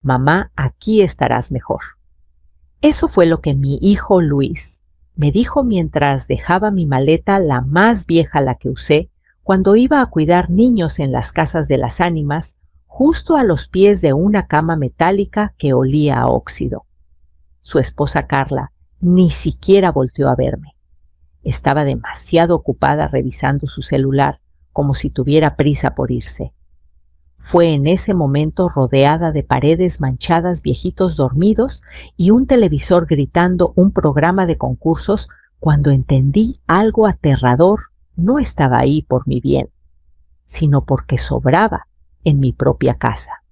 Mamá, aquí estarás mejor. Eso fue lo que mi hijo Luis me dijo mientras dejaba mi maleta, la más vieja la que usé, cuando iba a cuidar niños en las casas de las ánimas, justo a los pies de una cama metálica que olía a óxido. Su esposa Carla ni siquiera volteó a verme. Estaba demasiado ocupada revisando su celular, como si tuviera prisa por irse. Fue en ese momento, rodeada de paredes manchadas, viejitos dormidos y un televisor gritando un programa de concursos, cuando entendí algo aterrador. No estaba ahí por mi bien, sino porque sobraba en mi propia casa.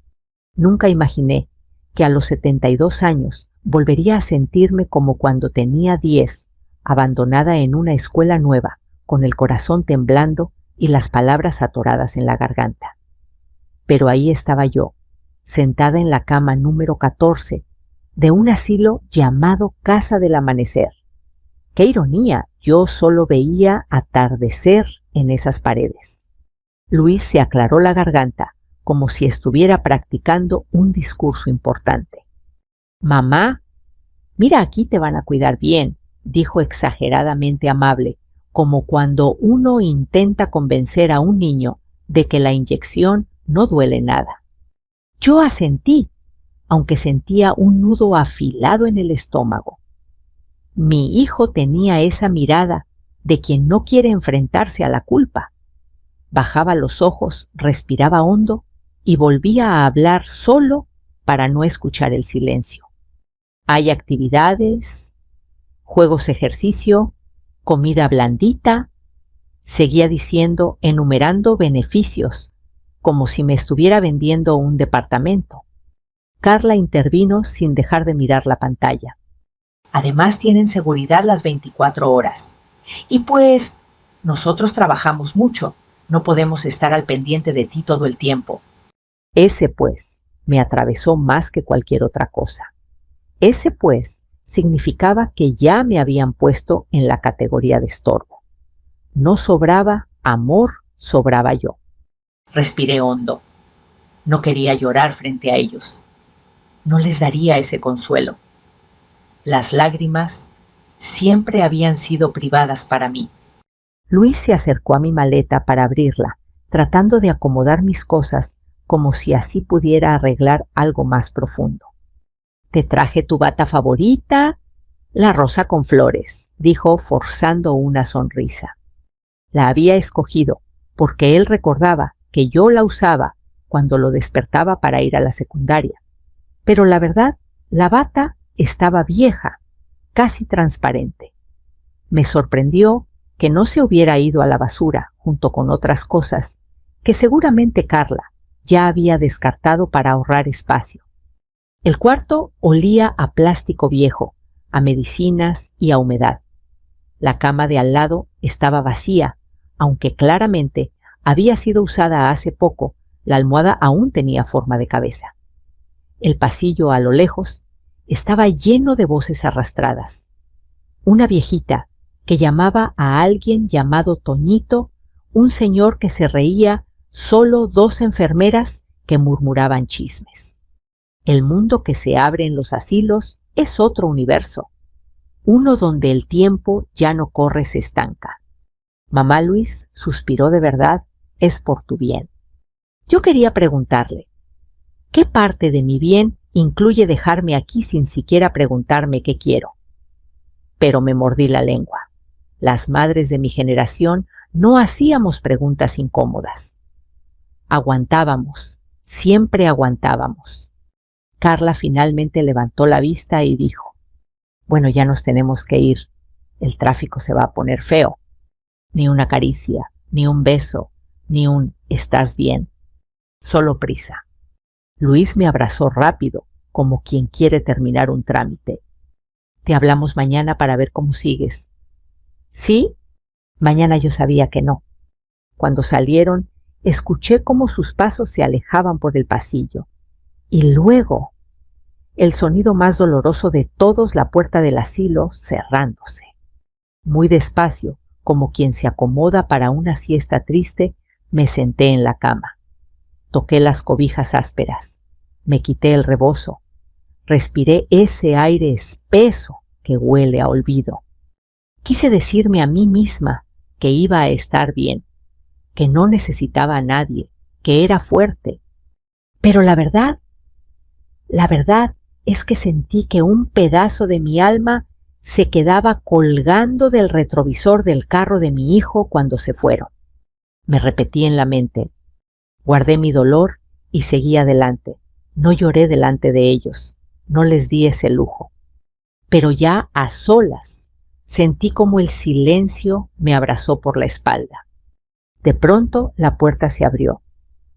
Nunca imaginé que a los 72 años volvería a sentirme como cuando tenía 10, abandonada en una escuela nueva, con el corazón temblando y las palabras atoradas en la garganta. Pero ahí estaba yo, sentada en la cama número 14 de un asilo llamado Casa del Amanecer. ¡Qué ironía! Yo solo veía atardecer en esas paredes. Luis se aclaró la garganta, como si estuviera practicando un discurso importante. «Mamá, mira, aquí te van a cuidar bien», dijo exageradamente amable, como cuando uno intenta convencer a un niño de que la inyección no duele nada. Yo asentí, aunque sentía un nudo afilado en el estómago. Mi hijo tenía esa mirada de quien no quiere enfrentarse a la culpa. Bajaba los ojos, respiraba hondo y volvía a hablar solo para no escuchar el silencio. Hay actividades, juegos, ejercicio, comida blandita. Seguía diciendo, enumerando beneficios, como si me estuviera vendiendo un departamento. Carla intervino sin dejar de mirar la pantalla. Además tienen seguridad las 24 horas. Y pues, nosotros trabajamos mucho. No podemos estar al pendiente de ti todo el tiempo. Ese pues me atravesó más que cualquier otra cosa. Ese pues significaba que ya me habían puesto en la categoría de estorbo. No sobraba amor, sobraba yo. Respiré hondo. No quería llorar frente a ellos. No les daría ese consuelo. Las lágrimas siempre habían sido privadas para mí. Luis se acercó a mi maleta para abrirla, tratando de acomodar mis cosas como si así pudiera arreglar algo más profundo. «Te traje tu bata favorita, la rosa con flores», dijo forzando una sonrisa. La había escogido porque él recordaba que yo la usaba cuando lo despertaba para ir a la secundaria. Pero la verdad, la bata estaba vieja, casi transparente. Me sorprendió que no se hubiera ido a la basura junto con otras cosas que seguramente Carla ya había descartado para ahorrar espacio. El cuarto olía a plástico viejo, a medicinas y a humedad. La cama de al lado estaba vacía, aunque claramente había sido usada hace poco. La almohada aún tenía forma de cabeza. El pasillo a lo lejos estaba lleno de voces arrastradas. Una viejita que llamaba a alguien llamado Toñito, un señor que se reía, solo 2 enfermeras que murmuraban chismes. El mundo que se abre en los asilos es otro universo, uno donde el tiempo ya no corre, se estanca. Mamá Luis suspiró de verdad, es por tu bien. Yo quería preguntarle, ¿qué parte de mi bien incluye dejarme aquí sin siquiera preguntarme qué quiero? Pero me mordí la lengua. Las madres de mi generación no hacíamos preguntas incómodas. Aguantábamos, siempre aguantábamos. Carla finalmente levantó la vista y dijo, «Bueno, ya nos tenemos que ir. El tráfico se va a poner feo». Ni una caricia, ni un beso, ni un «¿estás bien?». Solo prisa. Luis me abrazó rápido, como quien quiere terminar un trámite. «Te hablamos mañana para ver cómo sigues». «¿Sí?» Mañana yo sabía que no. Cuando salieron, escuché cómo sus pasos se alejaban por el pasillo. Y luego, el sonido más doloroso de todos, la puerta del asilo cerrándose. Muy despacio, como quien se acomoda para una siesta triste, me senté en la cama. Toqué las cobijas ásperas. Me quité el rebozo. Respiré ese aire espeso que huele a olvido. Quise decirme a mí misma que iba a estar bien, que no necesitaba a nadie, que era fuerte. Pero la verdad es que sentí que un pedazo de mi alma se quedaba colgando del retrovisor del carro de mi hijo cuando se fueron. Me repetí en la mente. Guardé mi dolor y seguí adelante. No lloré delante de ellos, no les di ese lujo. Pero ya a solas, sentí como el silencio me abrazó por la espalda. De pronto la puerta se abrió.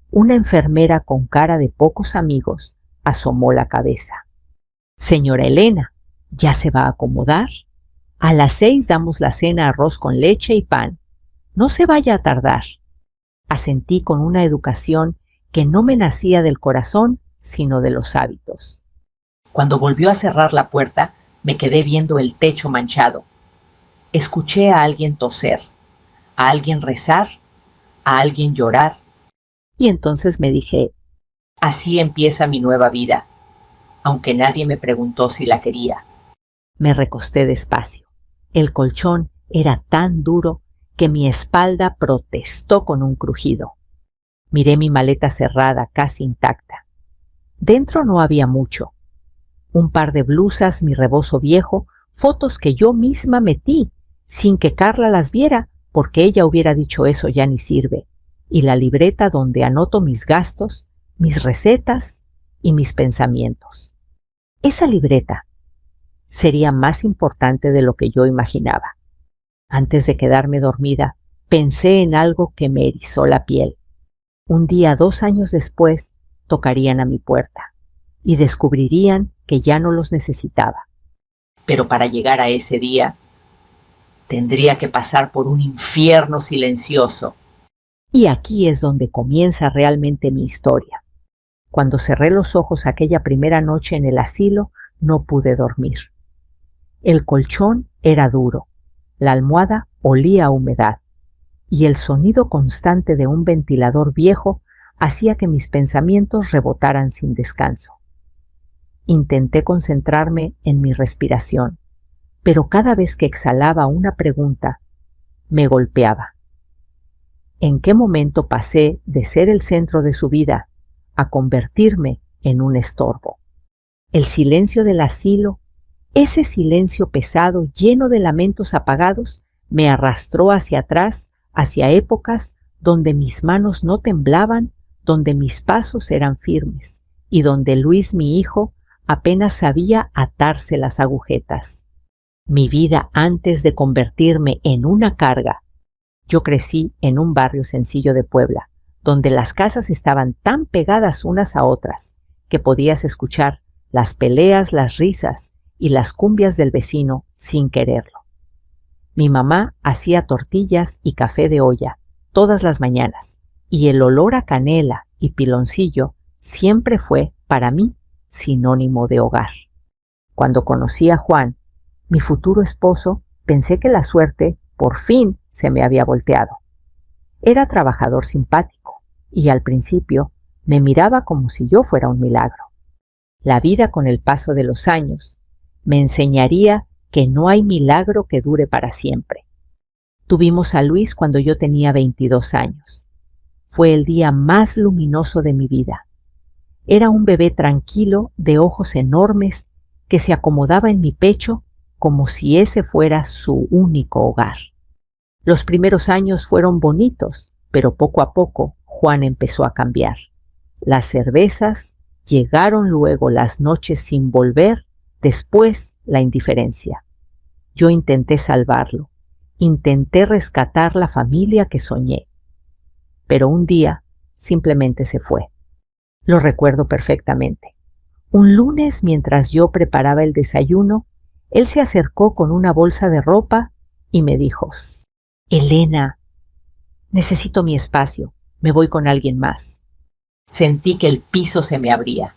Una enfermera con cara de pocos amigos asomó la cabeza. Señora Elena, ¿ya se va a acomodar? A las 6 damos la cena arroz con leche y pan. No se vaya a tardar. Asentí con una educación que no me nacía del corazón, sino de los hábitos. Cuando volvió a cerrar la puerta, me quedé viendo el techo manchado. Escuché a alguien toser, a alguien rezar, a alguien llorar. Y entonces me dije, así empieza mi nueva vida, aunque nadie me preguntó si la quería. Me recosté despacio. El colchón era tan duro que mi espalda protestó con un crujido. Miré mi maleta cerrada, casi intacta. Dentro no había mucho. Un par de blusas, mi rebozo viejo, fotos que yo misma metí, sin que Carla las viera, porque ella hubiera dicho eso ya ni sirve, y la libreta donde anoto mis gastos, mis recetas y mis pensamientos. Esa libreta sería más importante de lo que yo imaginaba. Antes de quedarme dormida, pensé en algo que me erizó la piel. Un día, 2 años después, tocarían a mi puerta y descubrirían que ya no los necesitaba. Pero para llegar a ese día, tendría que pasar por un infierno silencioso. Y aquí es donde comienza realmente mi historia. Cuando cerré los ojos aquella primera noche en el asilo, no pude dormir. El colchón era duro, la almohada olía a humedad, y el sonido constante de un ventilador viejo hacía que mis pensamientos rebotaran sin descanso. Intenté concentrarme en mi respiración, pero cada vez que exhalaba una pregunta, me golpeaba. ¿En qué momento pasé de ser el centro de su vida a convertirme en un estorbo? El silencio del asilo, ese silencio pesado lleno de lamentos apagados, me arrastró hacia atrás, hacia épocas donde mis manos no temblaban, donde mis pasos eran firmes y donde Luis, mi hijo, apenas sabía atarse las agujetas. Mi vida antes de convertirme en una carga. Yo crecí en un barrio sencillo de Puebla, donde las casas estaban tan pegadas unas a otras que podías escuchar las peleas, las risas y las cumbias del vecino sin quererlo. Mi mamá hacía tortillas y café de olla todas las mañanas, y el olor a canela y piloncillo siempre fue, para mí, sinónimo de hogar. Cuando conocí a Juan, mi futuro esposo, pensé que la suerte, por fin, se me había volteado. Era trabajador simpático, y al principio me miraba como si yo fuera un milagro. La vida, con el paso de los años, me enseñaría que no hay milagro que dure para siempre. Tuvimos a Luis cuando yo tenía 22 años. Fue el día más luminoso de mi vida. Era un bebé tranquilo, de ojos enormes, que se acomodaba en mi pecho como si ese fuera su único hogar. Los primeros años fueron bonitos, pero poco a poco Juan empezó a cambiar. Las cervezas, llegaron luego las noches sin volver, después la indiferencia. Yo intenté salvarlo, intenté rescatar la familia que soñé, pero un día simplemente se fue. Lo recuerdo perfectamente. Un lunes, mientras yo preparaba el desayuno, él se acercó con una bolsa de ropa y me dijo: «Elena, necesito mi espacio, me voy con alguien más». Sentí que el piso se me abría.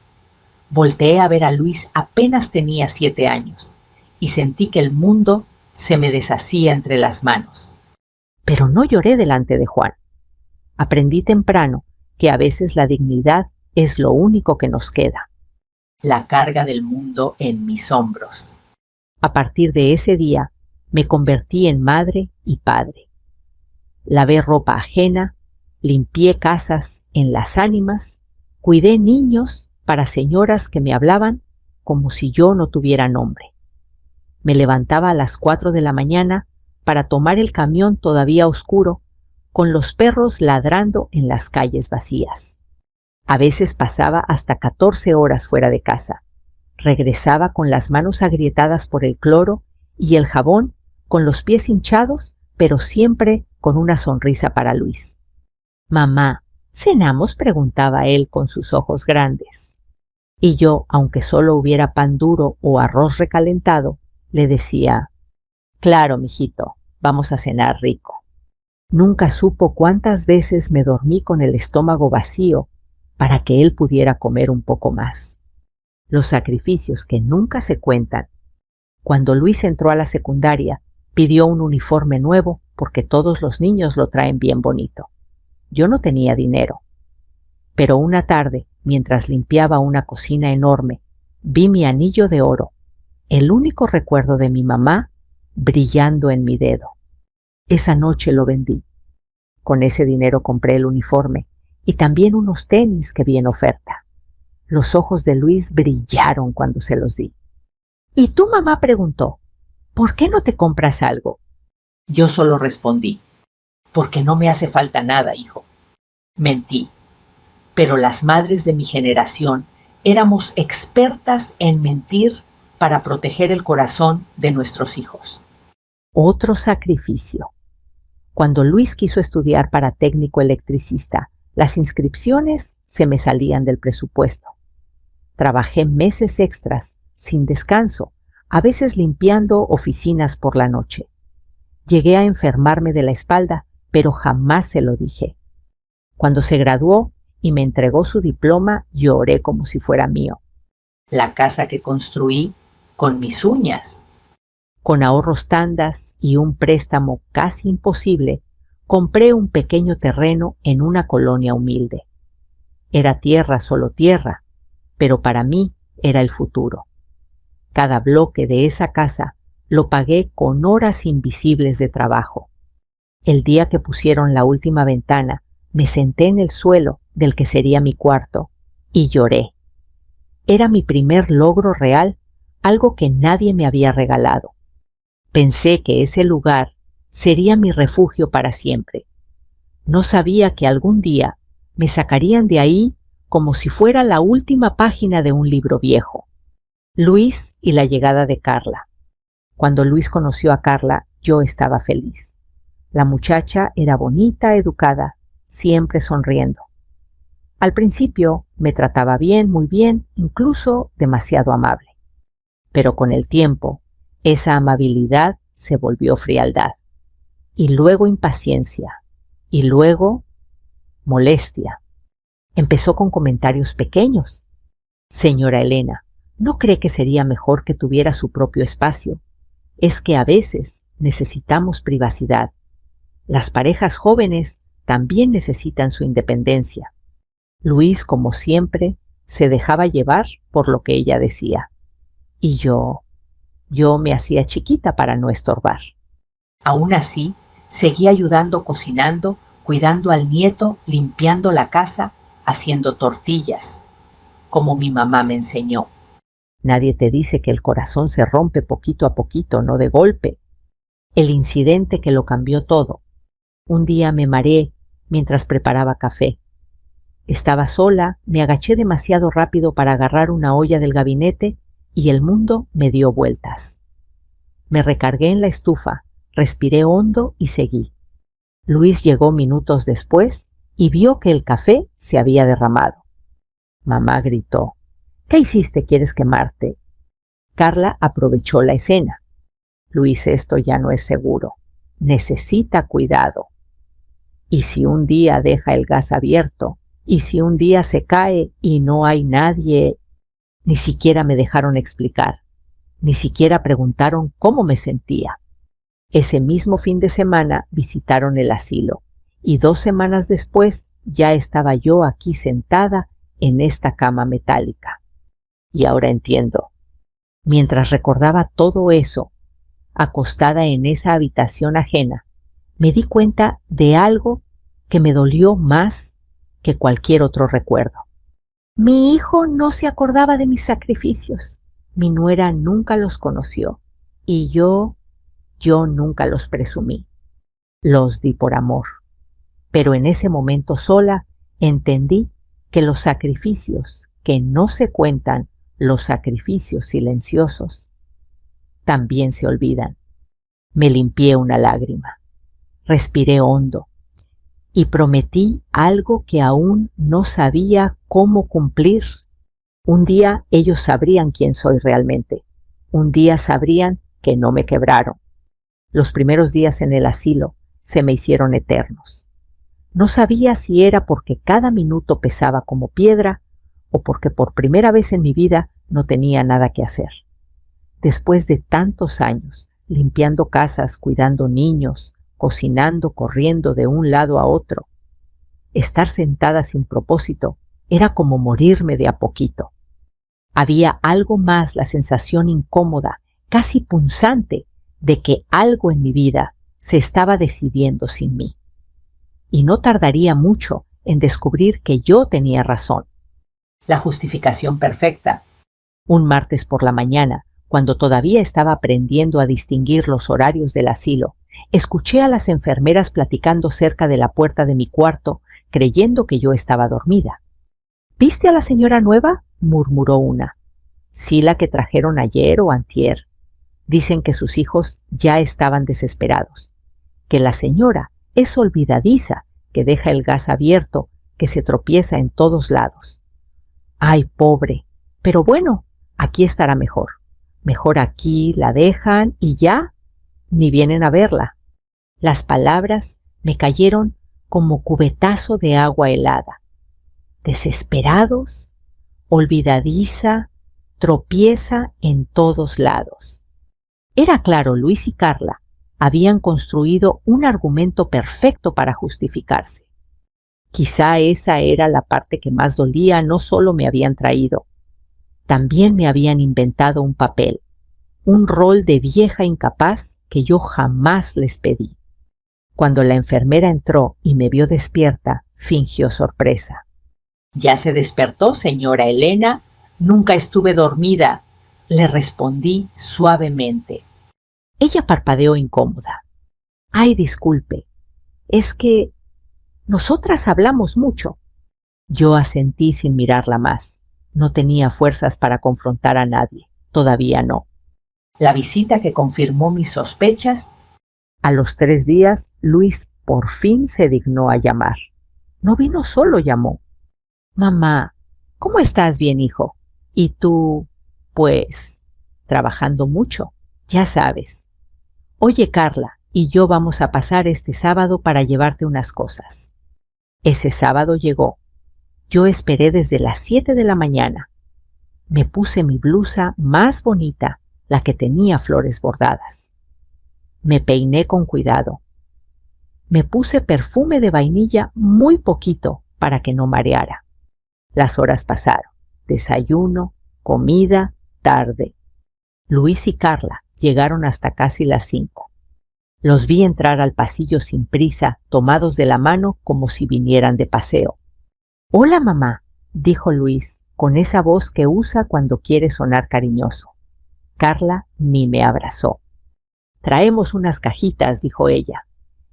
Volteé a ver a Luis, apenas tenía 7 años, y sentí que el mundo se me deshacía entre las manos. Pero no lloré delante de Juan. Aprendí temprano que a veces la dignidad es lo único que nos queda. La carga del mundo en mis hombros. A partir de ese día, me convertí en madre y padre. Lavé ropa ajena, limpié casas en las ánimas, cuidé niños para señoras que me hablaban como si yo no tuviera nombre. Me levantaba a las 4 de la mañana para tomar el camión todavía oscuro, con los perros ladrando en las calles vacías. A veces pasaba hasta 14 horas fuera de casa. Regresaba con las manos agrietadas por el cloro y el jabón, con los pies hinchados, pero siempre con una sonrisa para Luis. «Mamá, ¿cenamos?», preguntaba él con sus ojos grandes. Y yo, aunque solo hubiera pan duro o arroz recalentado, le decía: «Claro, mijito, vamos a cenar rico». Nunca supo cuántas veces me dormí con el estómago vacío para que él pudiera comer un poco más. Los sacrificios que nunca se cuentan. Cuando Luis entró a la secundaria, pidió un uniforme nuevo porque todos los niños lo traen bien bonito. Yo no tenía dinero. Pero una tarde, mientras limpiaba una cocina enorme, vi mi anillo de oro, el único recuerdo de mi mamá, brillando en mi dedo. Esa noche lo vendí. Con ese dinero compré el uniforme y también unos tenis que vi en oferta. Los ojos de Luis brillaron cuando se los di. «¿Y tu mamá?», preguntó. «¿Por qué no te compras algo?». Yo solo respondí: «Porque no me hace falta nada, hijo». Mentí, pero las madres de mi generación éramos expertas en mentir para proteger el corazón de nuestros hijos. Otro sacrificio. Cuando Luis quiso estudiar para técnico electricista, las inscripciones se me salían del presupuesto. Trabajé meses extras, sin descanso, a veces limpiando oficinas por la noche. Llegué a enfermarme de la espalda, pero jamás se lo dije. Cuando se graduó y me entregó su diploma, lloré como si fuera mío. La casa que construí con mis uñas. Con ahorros tandas y un préstamo casi imposible, compré un pequeño terreno en una colonia humilde. Era tierra, solo tierra, pero para mí era el futuro. Cada bloque de esa casa lo pagué con horas invisibles de trabajo. El día que pusieron la última ventana, me senté en el suelo del que sería mi cuarto y lloré. Era mi primer logro real, algo que nadie me había regalado. Pensé que ese lugar sería mi refugio para siempre. No sabía que algún día me sacarían de ahí como si fuera la última página de un libro viejo. Luis y la llegada de Carla. Cuando Luis conoció a Carla, yo estaba feliz. La muchacha era bonita, educada, siempre sonriendo. Al principio me trataba bien, muy bien, incluso demasiado amable. Pero con el tiempo, esa amabilidad se volvió frialdad. Y luego impaciencia. Y luego molestia. Empezó con comentarios pequeños. «Señora Elena, ¿no cree que sería mejor que tuviera su propio espacio? Es que a veces necesitamos privacidad. Las parejas jóvenes también necesitan su independencia». Luis, como siempre, se dejaba llevar por lo que ella decía. Y yo me hacía chiquita para no estorbar. Aún así, seguía ayudando cocinando, cuidando al nieto, limpiando la casa, haciendo tortillas, como mi mamá me enseñó. Nadie te dice que el corazón se rompe poquito a poquito, no de golpe. El incidente que lo cambió todo. Un día me mareé mientras preparaba café. Estaba sola, me agaché demasiado rápido para agarrar una olla del gabinete y el mundo me dio vueltas. Me recargué en la estufa, respiré hondo y seguí. Luis llegó minutos después y vio que el café se había derramado. Mamá gritó: «¿Qué hiciste? ¿Quieres quemarte?». Carla aprovechó la escena. «Luis, esto ya no es seguro. Necesita cuidado. ¿Y si un día deja el gas abierto? ¿Y si un día se cae y no hay nadie?». Ni siquiera me dejaron explicar. Ni siquiera preguntaron cómo me sentía. Ese mismo fin de semana visitaron el asilo y 2 semanas después ya estaba yo aquí sentada en esta cama metálica. Y ahora entiendo. Mientras recordaba todo eso, acostada en esa habitación ajena, me di cuenta de algo que me dolió más que cualquier otro recuerdo. Mi hijo no se acordaba de mis sacrificios. Mi nuera nunca los conoció y yo nunca los presumí. Los di por amor. Pero en ese momento sola entendí que los sacrificios que no se cuentan, los sacrificios silenciosos, también se olvidan. Me limpié una lágrima, respiré hondo y prometí algo que aún no sabía cómo cumplir. Un día ellos sabrían quién soy realmente. Un día sabrían que no me quebraron. Los primeros días en el asilo se me hicieron eternos. No sabía si era porque cada minuto pesaba como piedra o porque por primera vez en mi vida no tenía nada que hacer. Después de tantos años, limpiando casas, cuidando niños, cocinando, corriendo de un lado a otro, estar sentada sin propósito era como morirme de a poquito. Había algo más, la sensación incómoda, casi punzante, de que algo en mi vida se estaba decidiendo sin mí. Y no tardaría mucho en descubrir que yo tenía razón. La justificación perfecta. Un martes por la mañana, cuando todavía estaba aprendiendo a distinguir los horarios del asilo, escuché a las enfermeras platicando cerca de la puerta de mi cuarto, creyendo que yo estaba dormida. ¿Viste a la señora nueva?, murmuró una. Sí, la que trajeron ayer o antier. Dicen que sus hijos ya estaban desesperados, que la señora es olvidadiza, que deja el gas abierto, que se tropieza en todos lados. ¡Ay, pobre! Pero bueno, aquí estará mejor. Mejor aquí la dejan y ya, ni vienen a verla. Las palabras me cayeron como cubetazo de agua helada. Desesperados, olvidadiza, tropieza en todos lados. Era claro, Luis y Carla habían construido un argumento perfecto para justificarse. Quizá esa era la parte que más dolía. No solo me habían traído, también me habían inventado un papel, un rol de vieja incapaz que yo jamás les pedí. Cuando la enfermera entró y me vio despierta, fingió sorpresa. «¿Ya se despertó, señora Elena? Nunca estuve dormida», le respondí suavemente. Ella parpadeó incómoda. «Ay, disculpe, es que nosotras hablamos mucho». Yo asentí sin mirarla más. No tenía fuerzas para confrontar a nadie. Todavía no. La visita que confirmó mis sospechas. A los 3 días, Luis por fin se dignó a llamar. No vino solo, llamó. «Mamá, ¿cómo estás? Bien, hijo. ¿Y tú?» «Pues, trabajando mucho, ya sabes. Oye, Carla y yo vamos a pasar este sábado para llevarte unas cosas». Ese sábado llegó. Yo esperé desde las 7 de la mañana. Me puse mi blusa más bonita, la que tenía flores bordadas. Me peiné con cuidado. Me puse perfume de vainilla muy poquito para que no mareara. Las horas pasaron. Desayuno, comida, tarde. Luis y Carla llegaron hasta casi las 5. Los vi entrar al pasillo sin prisa, tomados de la mano como si vinieran de paseo. «Hola, mamá», dijo Luis, con esa voz que usa cuando quiere sonar cariñoso. Carla ni me abrazó. «Traemos unas cajitas», dijo ella.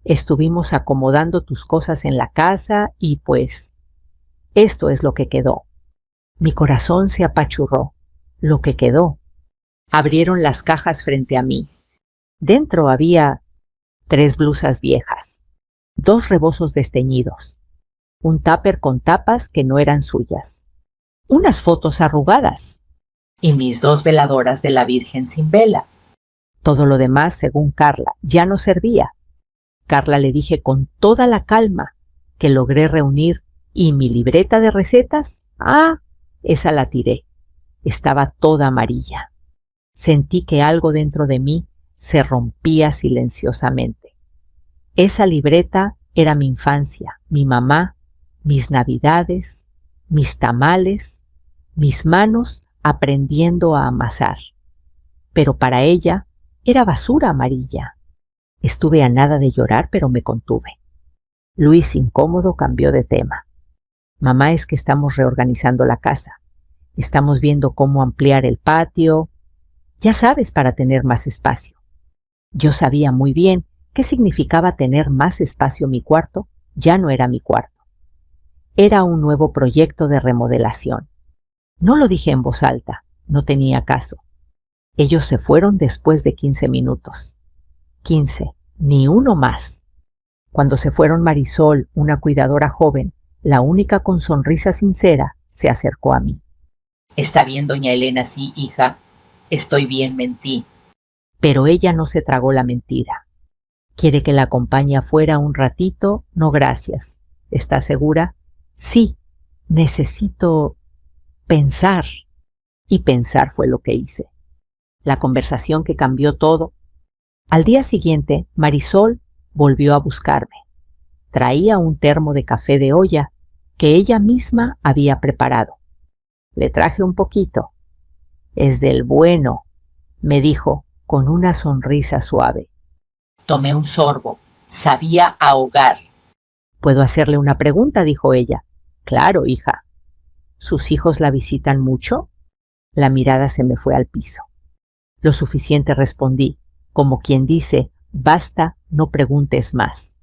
«Estuvimos acomodando tus cosas en la casa y pues, esto es lo que quedó». Mi corazón se apachurró. Lo que quedó. Abrieron las cajas frente a mí. Dentro había 3 blusas viejas, 2 rebozos desteñidos, un tupper con tapas que no eran suyas, unas fotos arrugadas y mis 2 veladoras de la Virgen sin vela. Todo lo demás, según Carla, ya no servía. Carla le dije con toda la calma que logré reunir. ¿Y mi libreta de recetas? Esa la tiré. Estaba toda amarilla. Sentí que algo dentro de mí se rompía silenciosamente. Esa libreta era mi infancia, mi mamá, mis navidades, mis tamales, mis manos aprendiendo a amasar. Pero para ella era basura amarilla. Estuve a nada de llorar, pero me contuve. Luis, incómodo, cambió de tema. Mamá, es que estamos reorganizando la casa. Estamos viendo cómo ampliar el patio. Ya sabes, para tener más espacio. Yo sabía muy bien qué significaba tener más espacio. Mi cuarto ya no era mi cuarto. Era un nuevo proyecto de remodelación. No lo dije en voz alta, no tenía caso. Ellos se fueron después de 15 minutos. 15, ni uno más. Cuando se fueron, Marisol, una cuidadora joven, la única con sonrisa sincera, se acercó a mí. Está bien, doña Elena, sí, hija. Estoy bien, mentí. Pero ella no se tragó la mentira. ¿Quiere que la acompañe afuera un ratito? No, gracias. ¿Está segura? Sí, necesito pensar. Y pensar fue lo que hice. La conversación que cambió todo. Al día siguiente, Marisol volvió a buscarme. Traía un termo de café de olla que ella misma había preparado. Le traje un poquito. Es del bueno, me dijo con una sonrisa suave. Tomé un sorbo. Sabía ahogar. ¿Puedo hacerle una pregunta?, dijo ella. Claro, hija. ¿Sus hijos la visitan mucho? La mirada se me fue al piso. Lo suficiente, respondí, como quien dice, basta, no preguntes más.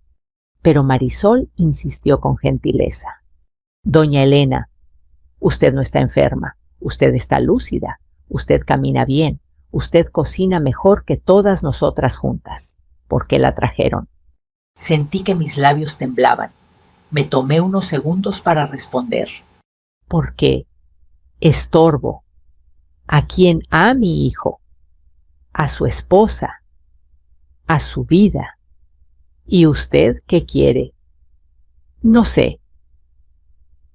Pero Marisol insistió con gentileza. Doña Elena, usted no está enferma, usted está lúcida, usted camina bien, usted cocina mejor que todas nosotras juntas. ¿Por qué la trajeron? Sentí que mis labios temblaban. Me tomé unos segundos para responder. Porque estorbo. ¿A quién? A mi hijo, a su esposa, a su vida. ¿Y usted qué quiere? No sé.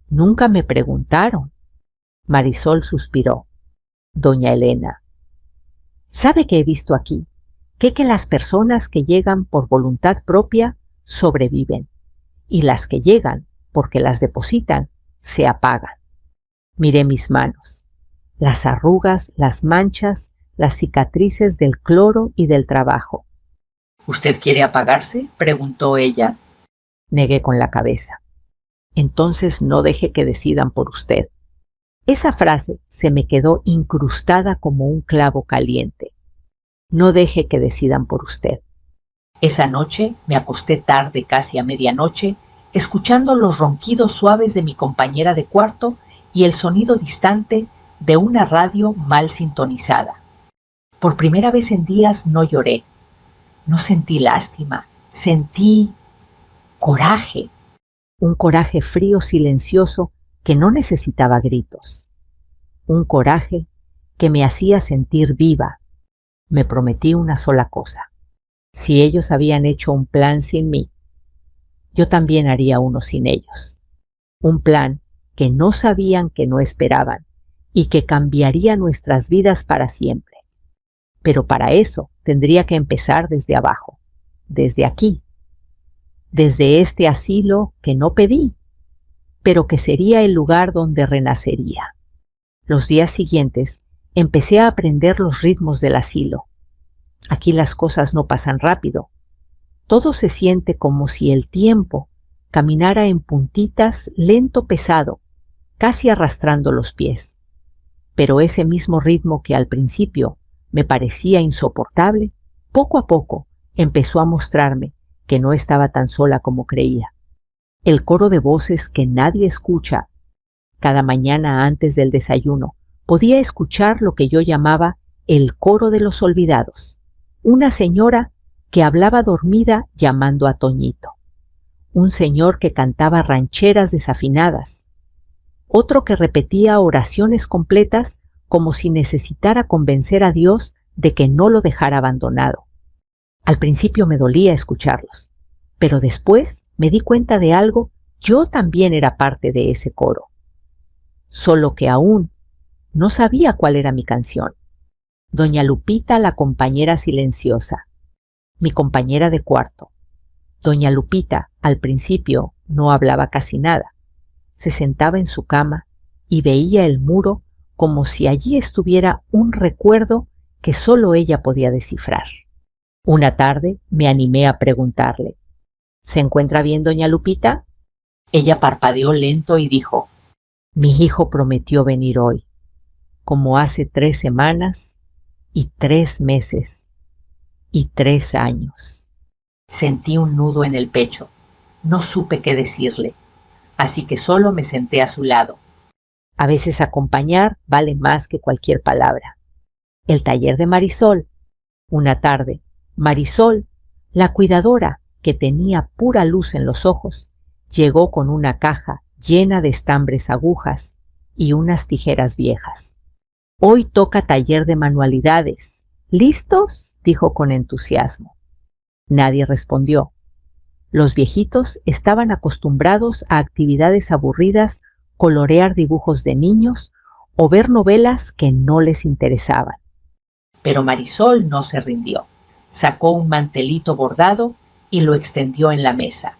Nunca me preguntaron. Marisol suspiró. Doña Elena, ¿sabe qué he visto aquí? Que las personas que llegan por voluntad propia sobreviven, y las que llegan porque las depositan se apagan. Miré mis manos, las arrugas, las manchas, las cicatrices del cloro y del trabajo. ¿Usted quiere apagarse?, preguntó ella. Negué con la cabeza. Entonces no deje que decidan por usted. Esa frase se me quedó incrustada como un clavo caliente. No deje que decidan por usted. Esa noche me acosté tarde, casi a medianoche, escuchando los ronquidos suaves de mi compañera de cuarto y el sonido distante de una radio mal sintonizada. Por primera vez en días no lloré. No sentí lástima, sentí coraje. Un coraje frío, silencioso, que no necesitaba gritos. Un coraje que me hacía sentir viva. Me prometí una sola cosa. Si ellos habían hecho un plan sin mí, yo también haría uno sin ellos. Un plan que no sabían, que no esperaban, y que cambiaría nuestras vidas para siempre. Pero para eso tendría que empezar desde abajo, desde aquí, desde este asilo que no pedí, pero que sería el lugar donde renacería. Los días siguientes empecé a aprender los ritmos del asilo. Aquí las cosas no pasan rápido. Todo se siente como si el tiempo caminara en puntitas, lento, pesado, casi arrastrando los pies. Pero ese mismo ritmo que al principio me parecía insoportable, poco a poco empezó a mostrarme que no estaba tan sola como creía. El coro de voces que nadie escucha. Cada mañana antes del desayuno podía escuchar lo que yo llamaba el coro de los olvidados. Una señora que hablaba dormida llamando a Toñito. Un señor que cantaba rancheras desafinadas. Otro que repetía oraciones completas como si necesitara convencer a Dios de que no lo dejara abandonado. Al principio me dolía escucharlos, pero después me di cuenta de algo. Yo también era parte de ese coro. Solo que aún no sabía cuál era mi canción. Doña Lupita, la compañera silenciosa. Mi compañera de cuarto. Doña Lupita, al principio, no hablaba casi nada. se sentaba en su cama y veía el muro como si allí estuviera un recuerdo que solo ella podía descifrar. Una tarde me animé a preguntarle: ¿se encuentra bien, doña Lupita? Ella parpadeó lento y dijo: Mi hijo prometió venir hoy, como hace 3 semanas y 3 meses y 3 años. Sentí un nudo en el pecho. No supe qué decirle, así que solo me senté a su lado. A veces acompañar vale más que cualquier palabra. El taller de Marisol. Una tarde, Marisol, la cuidadora, que tenía pura luz en los ojos, llegó con una caja llena de estambres, agujas y unas tijeras viejas. Hoy toca taller de manualidades. ¿Listos?, dijo con entusiasmo. Nadie respondió. Los viejitos estaban acostumbrados a actividades aburridas, colorear dibujos de niños o ver novelas que no les interesaban. Pero Marisol no se rindió. Sacó un mantelito bordado y lo extendió en la mesa.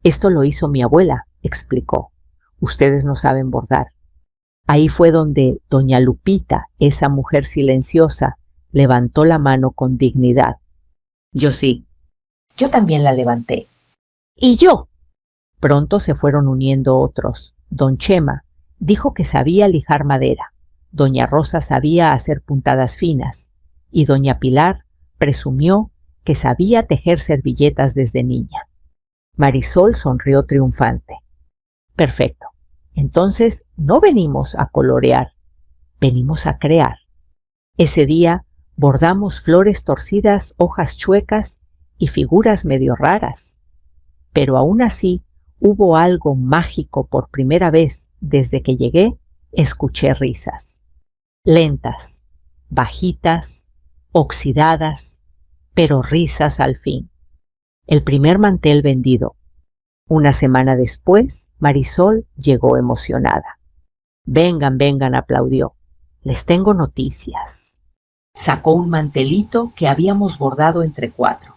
Esto lo hizo mi abuela, explicó. Ustedes no saben bordar. Ahí fue donde doña Lupita, esa mujer silenciosa, levantó la mano con dignidad. Yo sí. Yo también la levanté. ¿Y yo? Pronto se fueron uniendo otros. Don Chema dijo que sabía lijar madera. Doña Rosa sabía hacer puntadas finas. Y doña Pilar presumió que sabía tejer servilletas desde niña. Marisol sonrió triunfante. Perfecto. Entonces no venimos a colorear, venimos a crear. Ese día bordamos flores torcidas, hojas chuecas y figuras medio raras. Pero aún así hubo algo mágico. Por primera vez desde que llegué, escuché risas. Lentas, bajitas, oxidadas, pero risas al fin. El primer mantel vendido. Una semana después, Marisol llegó emocionada. Vengan, vengan, aplaudió. Les tengo noticias. Sacó un mantelito que habíamos bordado entre 4.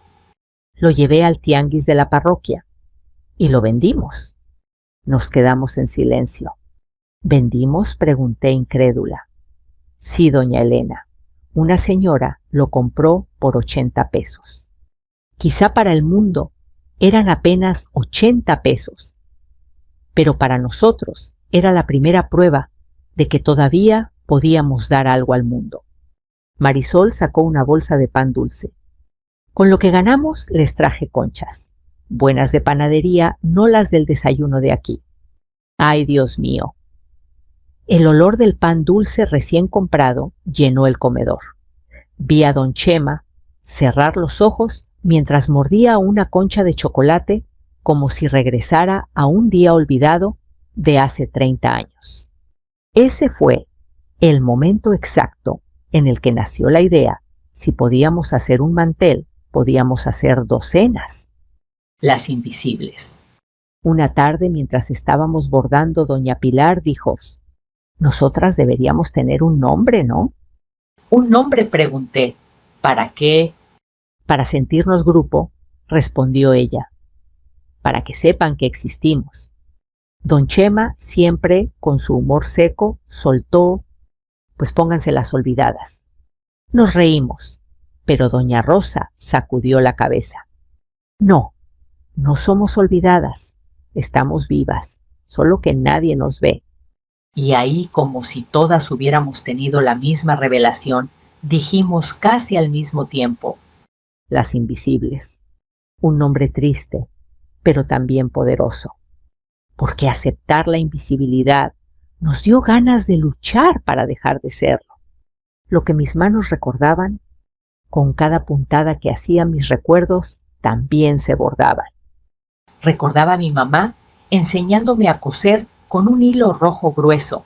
Lo llevé al tianguis de la parroquia y lo vendimos. Nos quedamos en silencio. ¿Vendimos?, pregunté incrédula. Sí, doña Elena. Una señora lo compró por 80 pesos. Quizá para el mundo eran apenas 80 pesos, pero para nosotros era la primera prueba de que todavía podíamos dar algo al mundo. Marisol sacó una bolsa de pan dulce. Con lo que ganamos les traje conchas, buenas de panadería, no las del desayuno de aquí. ¡Ay, Dios mío! El olor del pan dulce recién comprado llenó el comedor. Vi a don Chema cerrar los ojos mientras mordía una concha de chocolate como si regresara a un día olvidado de hace 30 años. Ese fue el momento exacto en el que nació la idea: si podíamos hacer un mantel, podíamos hacer docenas. Las invisibles. Una tarde, mientras estábamos bordando, doña Pilar dijo: nosotras deberíamos tener un nombre, ¿no? ¿Un nombre?, pregunté. ¿Para qué? Para sentirnos grupo, respondió ella. Para que sepan que existimos. Don Chema, siempre con su humor seco, soltó: pues pónganse las olvidadas. Nos reímos, pero doña Rosa sacudió la cabeza. No, no somos olvidadas, estamos vivas, solo que nadie nos ve. Y ahí, como si todas hubiéramos tenido la misma revelación, dijimos casi al mismo tiempo: Las invisibles. Un nombre triste, pero también poderoso. Porque aceptar la invisibilidad nos dio ganas de luchar para dejar de serlo. Lo que mis manos recordaban, con cada puntada que hacía, mis recuerdos también se bordaban. Recordaba a mi mamá enseñándome a coser con un hilo rojo grueso.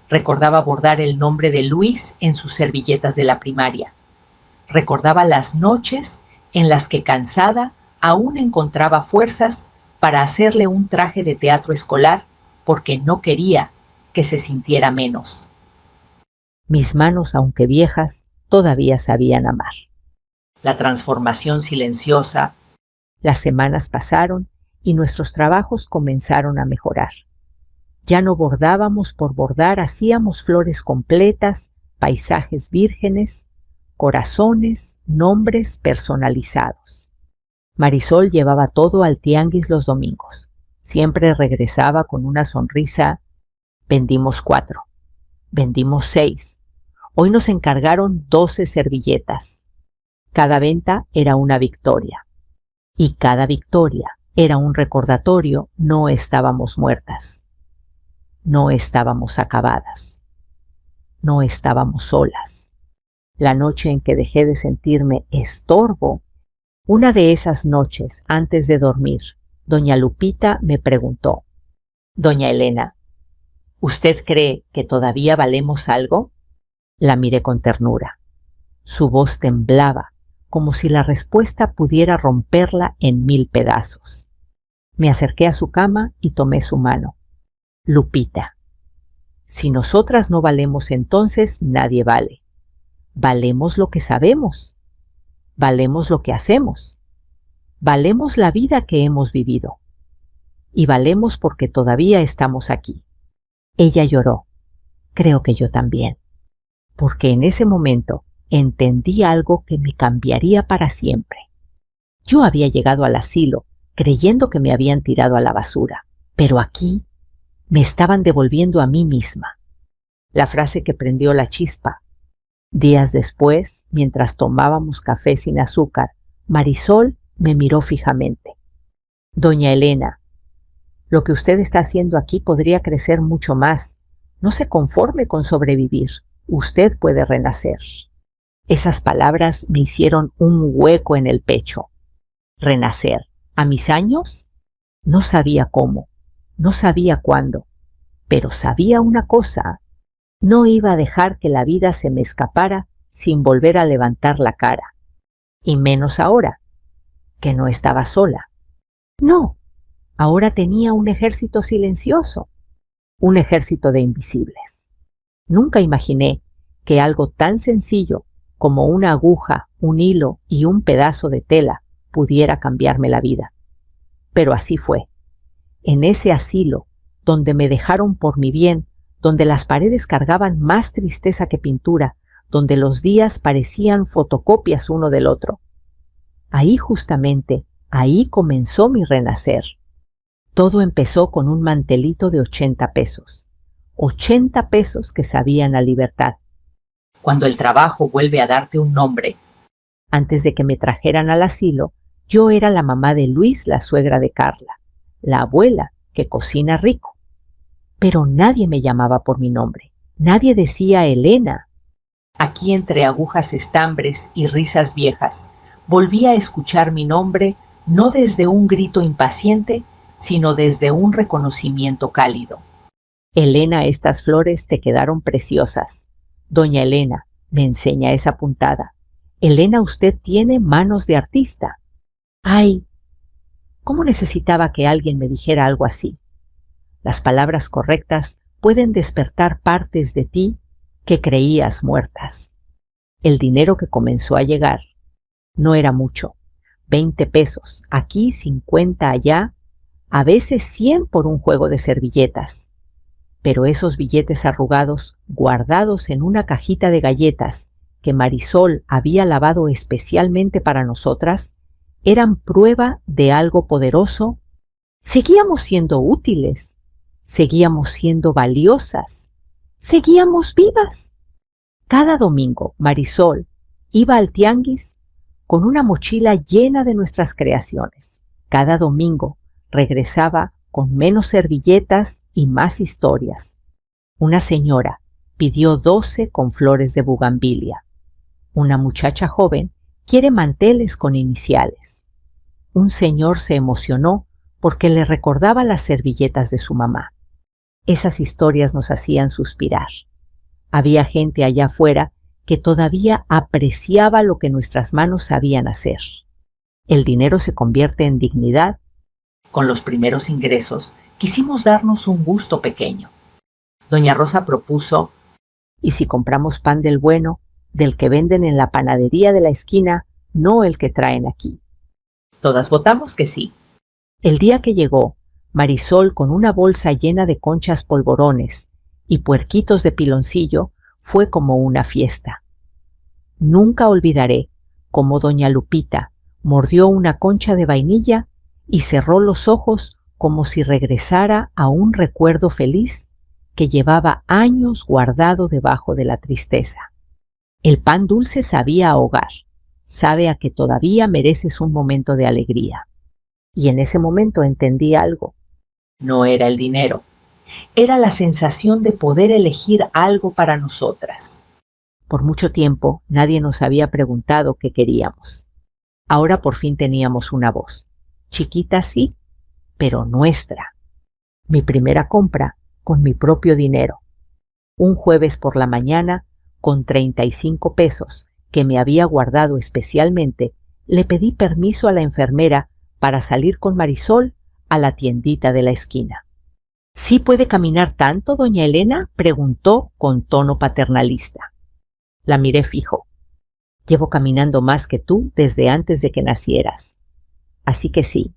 Recordaba bordar el nombre de Luis en sus servilletas de la primaria. Recordaba las noches en las que, cansada, aún encontraba fuerzas para hacerle un traje de teatro escolar porque no quería que se sintiera menos. Mis manos, aunque viejas, todavía sabían amar. La transformación silenciosa. Las semanas pasaron y nuestros trabajos comenzaron a mejorar. Ya no bordábamos por bordar, hacíamos flores completas, paisajes vírgenes, corazones, nombres personalizados. Marisol llevaba todo al tianguis los domingos. Siempre regresaba con una sonrisa. Vendimos 4, vendimos 6. Hoy nos encargaron 12 servilletas. Cada venta era una victoria. Y cada victoria era un recordatorio: no estábamos muertas. No estábamos acabadas. No estábamos solas. La noche en que dejé de sentirme estorbo, una de esas noches antes de dormir, doña Lupita me preguntó: «Doña Elena, ¿usted cree que todavía valemos algo?». La miré con ternura. Su voz temblaba, como si la respuesta pudiera romperla en 1000 pedazos. Me acerqué a su cama y tomé su mano. «Lupita, si nosotras no valemos, entonces nadie vale. Valemos lo que sabemos. Valemos lo que hacemos. Valemos la vida que hemos vivido. Y valemos porque todavía estamos aquí». Ella lloró. Creo que yo también. Porque en ese momento entendí algo que me cambiaría para siempre. Yo había llegado al asilo creyendo que me habían tirado a la basura, pero aquí me estaban devolviendo a mí misma. La frase que prendió la chispa. Días después, mientras tomábamos café sin azúcar, Marisol me miró fijamente. «Doña Elena, lo que usted está haciendo aquí podría crecer mucho más. No se conforme con sobrevivir. Usted puede renacer». Esas palabras me hicieron un hueco en el pecho. ¿Renacer? ¿A mis años? No sabía cómo, no sabía cuándo, pero sabía una cosa: no iba a dejar que la vida se me escapara sin volver a levantar la cara. Y menos ahora, que no estaba sola. No, ahora tenía un ejército silencioso, un ejército de invisibles. Nunca imaginé que algo tan sencillo como una aguja, un hilo y un pedazo de tela pudiera cambiarme la vida. Pero así fue. En ese asilo, donde me dejaron por mi bien, donde las paredes cargaban más tristeza que pintura, donde los días parecían fotocopias uno del otro. Ahí justamente, ahí comenzó mi renacer. Todo empezó con un mantelito de 80 pesos. 80 pesos que sabían a libertad. Cuando el trabajo vuelve a darte un nombre. Antes de que me trajeran al asilo, yo era la mamá de Luis, la suegra de Carla, la abuela que cocina rico. Pero nadie me llamaba por mi nombre. Nadie decía Elena. Aquí, entre agujas estambres y risas viejas, volví a escuchar mi nombre, no desde un grito impaciente, sino desde un reconocimiento cálido. «Elena, estas flores te quedaron preciosas. Doña Elena, me enseña esa puntada. Elena, usted tiene manos de artista». ¡Ay! ¿Cómo necesitaba que alguien me dijera algo así? Las palabras correctas pueden despertar partes de ti que creías muertas. El dinero que comenzó a llegar no era mucho. 20 pesos, aquí, 50 allá, a veces 100 por un juego de servilletas. Pero esos billetes arrugados, guardados en una cajita de galletas que Marisol había lavado especialmente para nosotras, eran prueba de algo poderoso. Seguíamos siendo útiles, seguíamos siendo valiosas, seguíamos vivas. Cada domingo Marisol iba al tianguis con una mochila llena de nuestras creaciones. Cada domingo regresaba con menos servilletas y más historias. Una señora pidió 12 con flores de bugambilia. Una muchacha joven quiere manteles con iniciales. Un señor se emocionó porque le recordaba las servilletas de su mamá. Esas historias nos hacían suspirar. Había gente allá afuera que todavía apreciaba lo que nuestras manos sabían hacer. El dinero se convierte en dignidad. Con los primeros ingresos, quisimos darnos un gusto pequeño. Doña Rosa propuso: ¿y si compramos pan del bueno, del que venden en la panadería de la esquina, no el que traen aquí? Todas votamos que sí. El día que llegó, Marisol, con una bolsa llena de conchas polvorones y puerquitos de piloncillo, fue como una fiesta. Nunca olvidaré cómo doña Lupita mordió una concha de vainilla y cerró los ojos como si regresara a un recuerdo feliz que llevaba años guardado debajo de la tristeza. El pan dulce sabía a hogar, sabe a que todavía mereces un momento de alegría. Y en ese momento entendí algo. No era el dinero, era la sensación de poder elegir algo para nosotras. Por mucho tiempo nadie nos había preguntado qué queríamos. Ahora por fin teníamos una voz. Chiquita sí, pero nuestra. Mi primera compra con mi propio dinero. Un jueves por la mañana, con 35 pesos que me había guardado especialmente, le pedí permiso a la enfermera para salir con Marisol a la tiendita de la esquina. ¿Sí puede caminar tanto, doña Elena?, preguntó con tono paternalista. La miré fijo. Llevo caminando más que tú desde antes de que nacieras. Así que sí.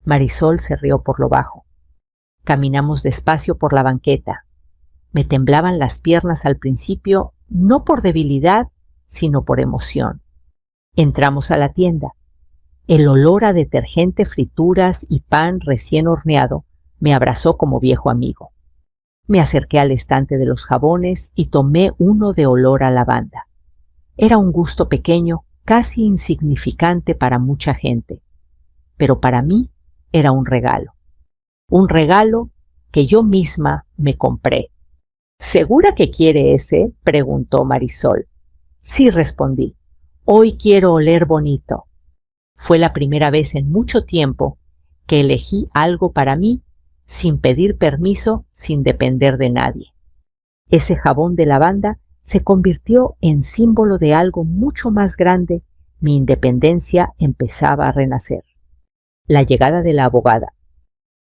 Marisol se rió por lo bajo. Caminamos despacio por la banqueta. Me temblaban las piernas al principio, no por debilidad, sino por emoción. Entramos a la tienda. El olor a detergente, frituras y pan recién horneado me abrazó como viejo amigo. Me acerqué al estante de los jabones y tomé uno de olor a lavanda. Era un gusto pequeño, casi insignificante para mucha gente, pero para mí era un regalo. Un regalo que yo misma me compré. ¿Segura que quiere ese?, preguntó Marisol. Sí, respondí. Hoy quiero oler bonito. Fue la primera vez en mucho tiempo que elegí algo para mí sin pedir permiso, sin depender de nadie. Ese jabón de lavanda se convirtió en símbolo de algo mucho más grande. Mi independencia empezaba a renacer. La llegada de la abogada.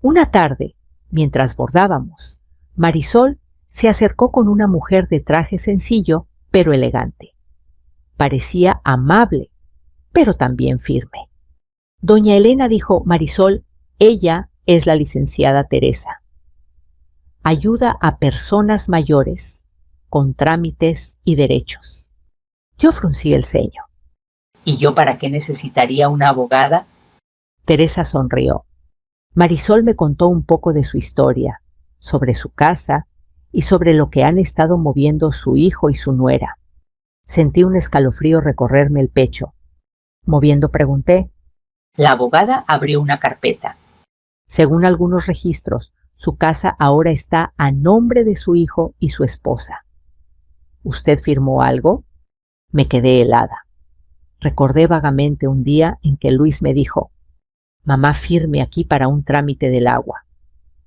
Una tarde, mientras bordábamos, Marisol se acercó con una mujer de traje sencillo, pero elegante. Parecía amable, pero también firme. Doña Elena, dijo Marisol, ella es la licenciada Teresa. Ayuda a personas mayores con trámites y derechos. Yo fruncí el ceño. ¿Y yo para qué necesitaría una abogada? Teresa sonrió. Marisol me contó un poco de su historia, sobre su casa y sobre lo que han estado moviendo su hijo y su nuera. Sentí un escalofrío recorrerme el pecho. Moviendo pregunté. La abogada abrió una carpeta. Según algunos registros, su casa ahora está a nombre de su hijo y su esposa. ¿Usted firmó algo? Me quedé helada. Recordé vagamente un día en que Luis me dijo: mamá firme aquí para un trámite del agua.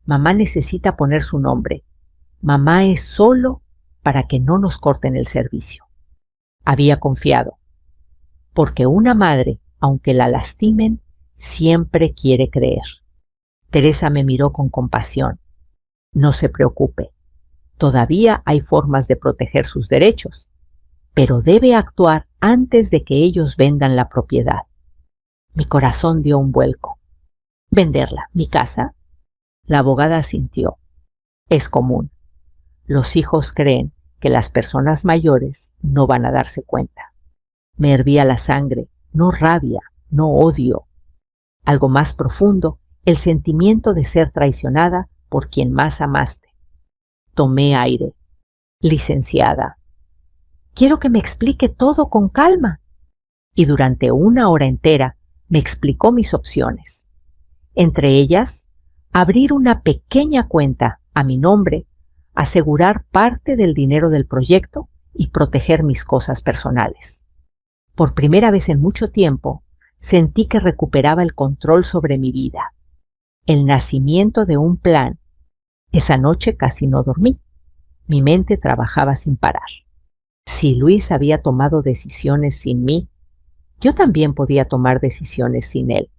Mamá necesita poner su nombre. Mamá es solo para que no nos corten el servicio. Había confiado. Porque una madre, aunque la lastimen, siempre quiere creer. Teresa me miró con compasión. No se preocupe. Todavía hay formas de proteger sus derechos, pero debe actuar antes de que ellos vendan la propiedad. Mi corazón dio un vuelco. ¿Venderla, mi casa? La abogada asintió. Es común. Los hijos creen que las personas mayores no van a darse cuenta. Me hervía la sangre, no rabia, no odio. Algo más profundo, el sentimiento de ser traicionada por quien más amaste. Tomé aire. Licenciada, quiero que me explique todo con calma. Y durante 1 hora entera me explicó mis opciones. Entre ellas, abrir una pequeña cuenta a mi nombre, asegurar parte del dinero del proyecto y proteger mis cosas personales. Por primera vez en mucho tiempo, sentí que recuperaba el control sobre mi vida. El nacimiento de un plan. Esa noche casi no dormí. Mi mente trabajaba sin parar. Si Luis había tomado decisiones sin mí, yo también podía tomar decisiones sin él.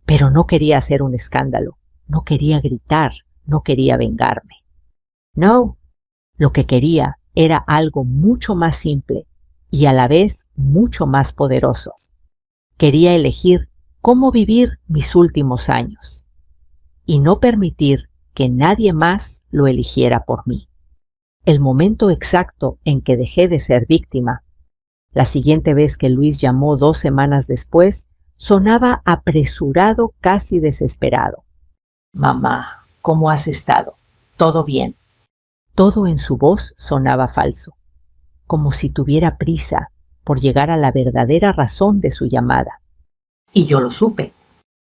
Pero no quería hacer un escándalo, no quería gritar, no quería vengarme. No, lo que quería era algo mucho más simple y a la vez mucho más poderoso. Quería elegir cómo vivir mis últimos años. y no permitir que nadie más lo eligiera por mí. El momento exacto en que dejé de ser víctima, la siguiente vez que Luis llamó 2 semanas después, sonaba apresurado, casi desesperado. Mamá, ¿cómo has estado? ¿Todo bien? Todo en su voz sonaba falso, como si tuviera prisa por llegar a la verdadera razón de su llamada. Y yo lo supe.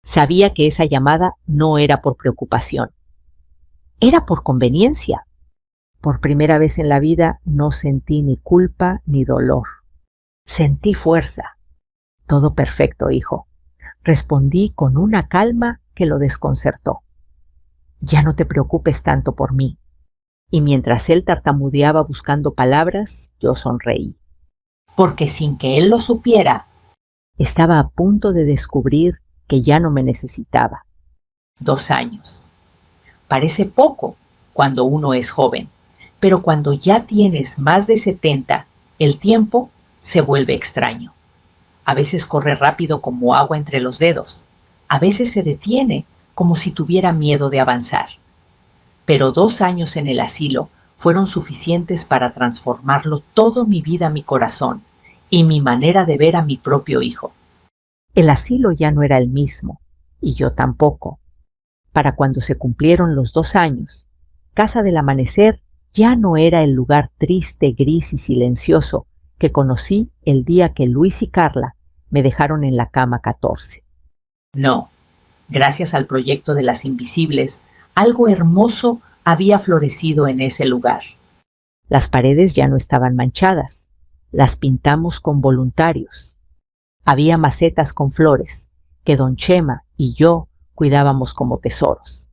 Sabía que esa llamada no era por preocupación. Era por conveniencia. Por primera vez en la vida no sentí ni culpa ni dolor. Sentí fuerza. Todo perfecto, hijo. Respondí con una calma que lo desconcertó. Ya no te preocupes tanto por mí. Y mientras él tartamudeaba buscando palabras, yo sonreí. Porque sin que él lo supiera, estaba a punto de descubrir que ya no me necesitaba. 2 años. Parece poco cuando uno es joven, pero cuando ya tienes más de 70, el tiempo se vuelve extraño. A veces corre rápido como agua entre los dedos. A veces se detiene como si tuviera miedo de avanzar. Pero 2 años en el asilo fueron suficientes para transformarlo todo mi vida, mi corazón y mi manera de ver a mi propio hijo. El asilo ya no era el mismo, y yo tampoco. Para cuando se cumplieron los 2 años, Casa del Amanecer ya no era el lugar triste, gris y silencioso que conocí el día que Luis y Carla me dejaron en la cama 14. No, gracias al proyecto de las Invisibles, algo hermoso había florecido en ese lugar. Las paredes ya no estaban manchadas, las pintamos con voluntarios. Había macetas con flores que don Chema y yo cuidábamos como tesoros.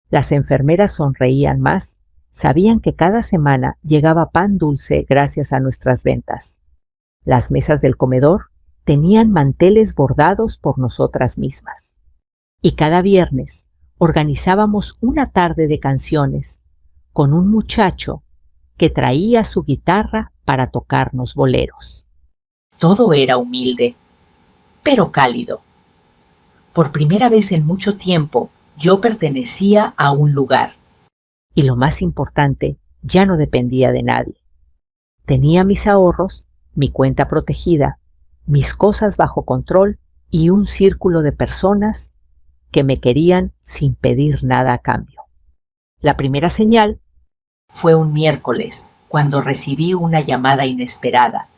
Las enfermeras sonreían más, sabían que cada semana llegaba pan dulce gracias a nuestras ventas. Las mesas del comedor tenían manteles bordados por nosotras mismas. Y cada viernes organizábamos una tarde de canciones con un muchacho que traía su guitarra para tocarnos boleros. Todo era humilde, pero cálido. Por primera vez en mucho tiempo, yo pertenecía a un lugar. Y lo más importante, ya no dependía de nadie. Tenía mis ahorros, mi cuenta protegida, mis cosas bajo control y un círculo de personas que me querían sin pedir nada a cambio. La primera señal fue un miércoles, cuando recibí una llamada inesperada.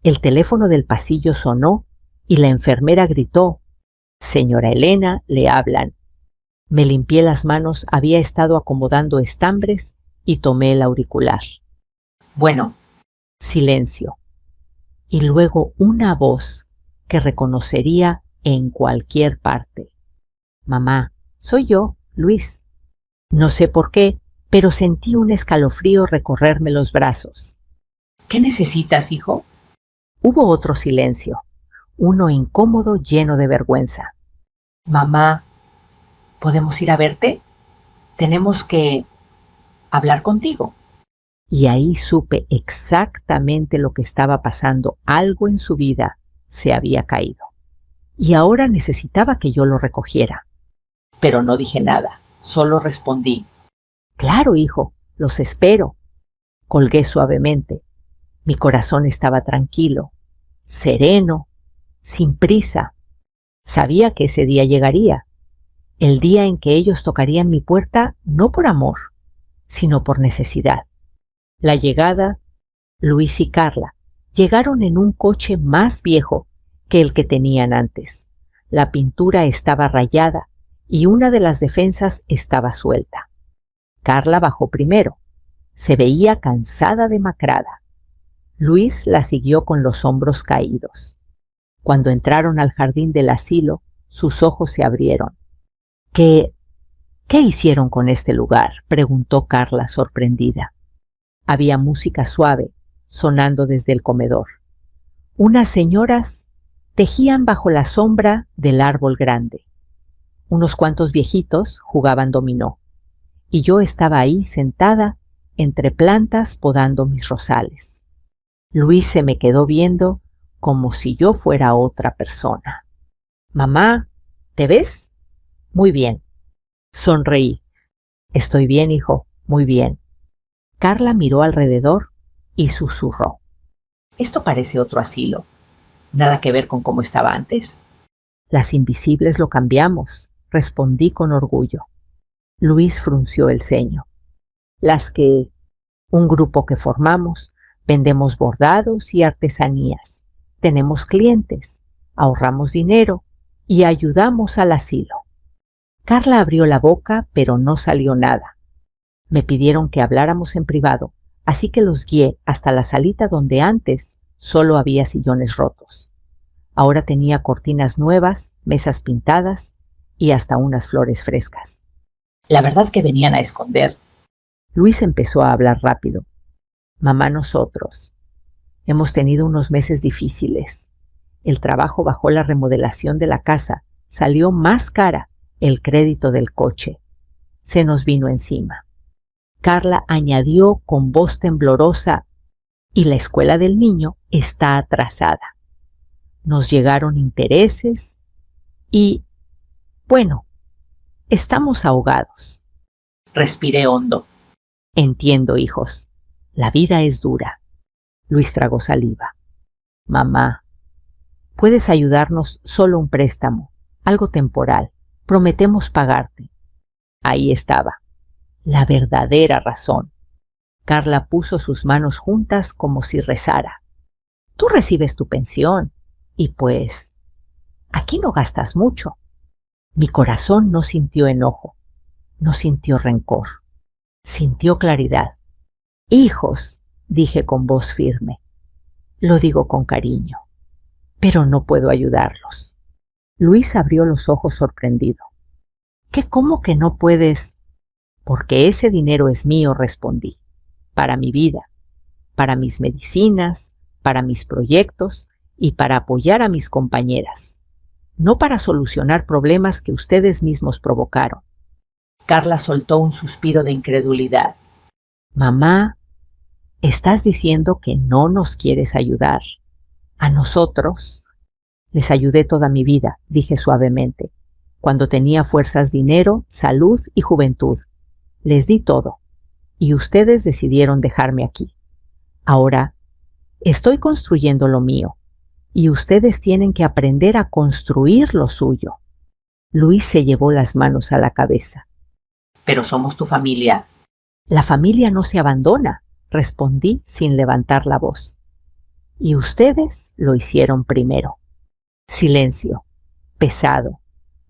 El teléfono del pasillo sonó y la enfermera gritó: «Señora Elena, le hablan». Me limpié las manos, había estado acomodando estambres y tomé el auricular. Bueno. Silencio. Y luego una voz que reconocería en cualquier parte. «Mamá, soy yo, Luis». No sé por qué, pero sentí un escalofrío recorrerme los brazos. ¿Qué necesitas, hijo? Hubo otro silencio, uno incómodo, lleno de vergüenza. Mamá, ¿podemos ir a verte? Tenemos que hablar contigo. Y ahí supe exactamente lo que estaba pasando. Algo en su vida se había caído. Y ahora necesitaba que yo lo recogiera. Pero no dije nada, solo respondí: «Claro, hijo, los espero». Colgué suavemente. Mi corazón estaba tranquilo, sereno, sin prisa. Sabía que ese día llegaría, el día en que ellos tocarían mi puerta no por amor, sino por necesidad. La llegada, Luis y Carla llegaron en un coche más viejo que el que tenían antes. La pintura estaba rayada y una de las defensas estaba suelta. Carla bajó primero. Se veía cansada, demacrada. Luis la siguió con los hombros caídos. Cuando entraron al jardín del asilo, sus ojos se abrieron. ¿Qué hicieron con este lugar?, preguntó Carla sorprendida. Había música suave sonando desde el comedor. Unas señoras tejían bajo la sombra del árbol grande. Unos cuantos viejitos jugaban dominó. Y yo estaba ahí sentada entre plantas podando mis rosales. Luis se me quedó viendo como si yo fuera otra persona. «Mamá, ¿te ves? Muy bien. Sonreí. Estoy bien, hijo, muy bien. Carla miró alrededor y susurró. Esto parece otro asilo. Nada que ver con cómo estaba antes. Las invisibles lo cambiamos, respondí con orgullo. Luis frunció el ceño. Un grupo que formamos, vendemos bordados y artesanías, tenemos clientes, ahorramos dinero y ayudamos al asilo. Carla abrió la boca, pero no salió nada. Me pidieron que habláramos en privado, así que los guié hasta la salita donde antes solo había sillones rotos. Ahora tenía cortinas nuevas, mesas pintadas y hasta unas flores frescas. La verdad que venían a esconder. Luis empezó a hablar rápido. Mamá, nosotros hemos tenido unos meses difíciles. El trabajo bajó, la remodelación de la casa, salió más cara, el crédito del coche. Se nos vino encima. Carla añadió con voz temblorosa, y la escuela del niño está atrasada. Nos llegaron intereses y, bueno, estamos ahogados. Respiré hondo. Entiendo, hijos. La vida es dura. Luis tragó saliva. Mamá, puedes ayudarnos, solo un préstamo, algo temporal. Prometemos pagarte. Ahí estaba, la verdadera razón. Carla puso sus manos juntas como si rezara. Tú recibes tu pensión y pues, aquí no gastas mucho. Mi corazón no sintió enojo, no sintió rencor, sintió claridad. Hijos, dije con voz firme. Lo digo con cariño, pero no puedo ayudarlos. Luis abrió los ojos sorprendido. ¿Qué, cómo que no puedes? Porque ese dinero es mío, respondí. Para mi vida, para mis medicinas, para mis proyectos y para apoyar a mis compañeras. No para solucionar problemas que ustedes mismos provocaron. Carla soltó un suspiro de incredulidad. Mamá, estás diciendo que no nos quieres ayudar. A nosotros. Les ayudé toda mi vida, dije suavemente. Cuando tenía fuerzas, dinero, salud y juventud. Les di todo. Y ustedes decidieron dejarme aquí. Ahora, estoy construyendo lo mío. Y ustedes tienen que aprender a construir lo suyo. Luis se llevó las manos a la cabeza. Pero somos tu familia. La familia no se abandona, respondí sin levantar la voz. Y ustedes lo hicieron primero. Silencio, pesado,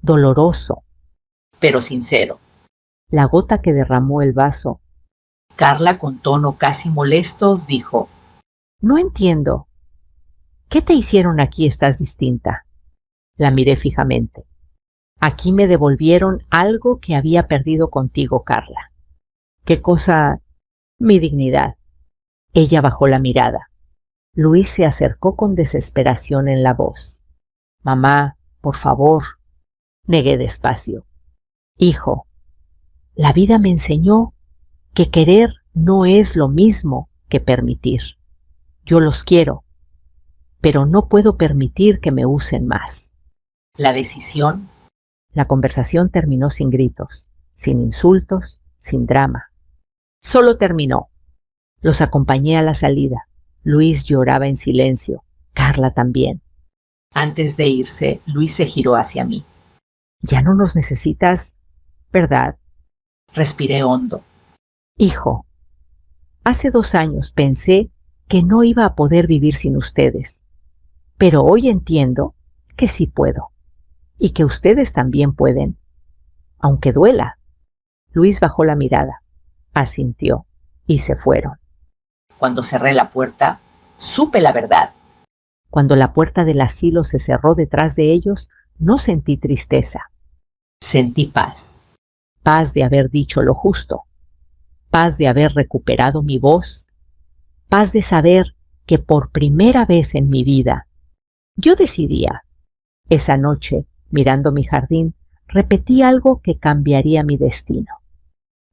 doloroso. Pero sincero. La gota que derramó el vaso. Carla, con tono casi molesto, dijo: No entiendo. ¿Qué te hicieron aquí? Estás distinta. La miré fijamente. Aquí me devolvieron algo que había perdido contigo, Carla. ¿Qué cosa? Mi dignidad. Ella bajó la mirada. Luis se acercó con desesperación en la voz. Mamá, por favor. Negué despacio. Hijo, la vida me enseñó que querer no es lo mismo que permitir. Yo los quiero, pero no puedo permitir que me usen más. La decisión. La conversación terminó sin gritos, sin insultos, sin drama. Solo terminó. Los acompañé a la salida. Luis lloraba en silencio, Carla también. Antes de irse, Luis se giró hacia mí. Ya no nos necesitas, ¿verdad? Respiré hondo. Hijo, hace 2 años pensé que no iba a poder vivir sin ustedes, pero hoy entiendo que sí puedo, y que ustedes también pueden, aunque duela. Luis bajó la mirada, asintió, y se fueron. Cuando cerré la puerta, supe la verdad. Cuando la puerta del asilo se cerró detrás de ellos, no sentí tristeza. Sentí paz. Paz de haber dicho lo justo. Paz de haber recuperado mi voz. Paz de saber que por primera vez en mi vida yo decidía. Esa noche, mirando mi jardín, repetí algo que cambiaría mi destino.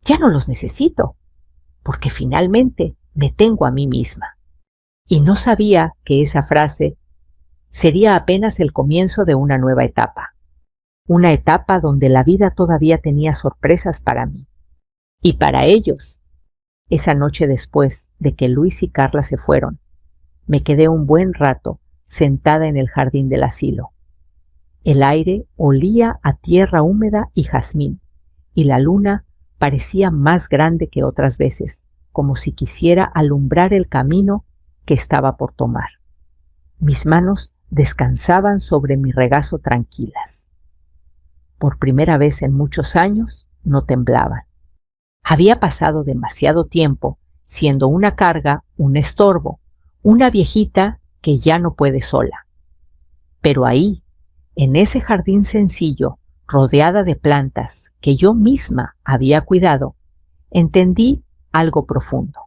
Ya no los necesito, porque finalmente me tengo a mí misma. Y no sabía que esa frase sería apenas el comienzo de una nueva etapa. una etapa donde la vida todavía tenía sorpresas para mí y para ellos. Esa noche después de que Luis y Carla se fueron, me quedé un buen rato sentada en el jardín del asilo. El aire olía a tierra húmeda y jazmín, y la luna parecía más grande que otras veces, como si quisiera alumbrar el camino que estaba por tomar. Mis manos descansaban sobre mi regazo tranquilas. Por primera vez en muchos años no temblaban. Había pasado demasiado tiempo siendo una carga, un estorbo, una viejita que ya no puede sola. Pero ahí, en ese jardín sencillo, rodeada de plantas que yo misma había cuidado, entendí algo profundo.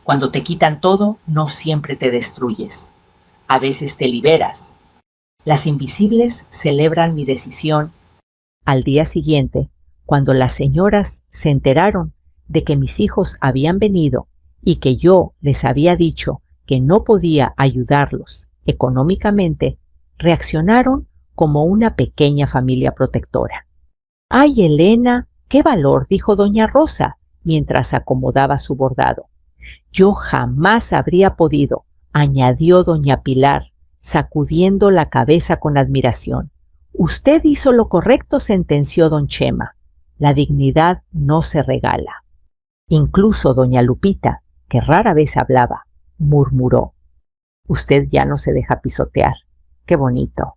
Cuando te quitan todo, no siempre te destruyes. A veces te liberas. Las invisibles celebran mi decisión. Al día siguiente, cuando las señoras se enteraron de que mis hijos habían venido y que yo les había dicho que no podía ayudarlos económicamente, reaccionaron como una pequeña familia protectora. ¡Ay, Elena! ¡Qué valor!, dijo doña Rosa mientras acomodaba su bordado. Yo jamás habría podido, añadió doña Pilar, sacudiendo la cabeza con admiración. Usted hizo lo correcto, sentenció don Chema. La dignidad no se regala. Incluso doña Lupita, que rara vez hablaba, murmuró. Usted ya no se deja pisotear. ¡Qué bonito!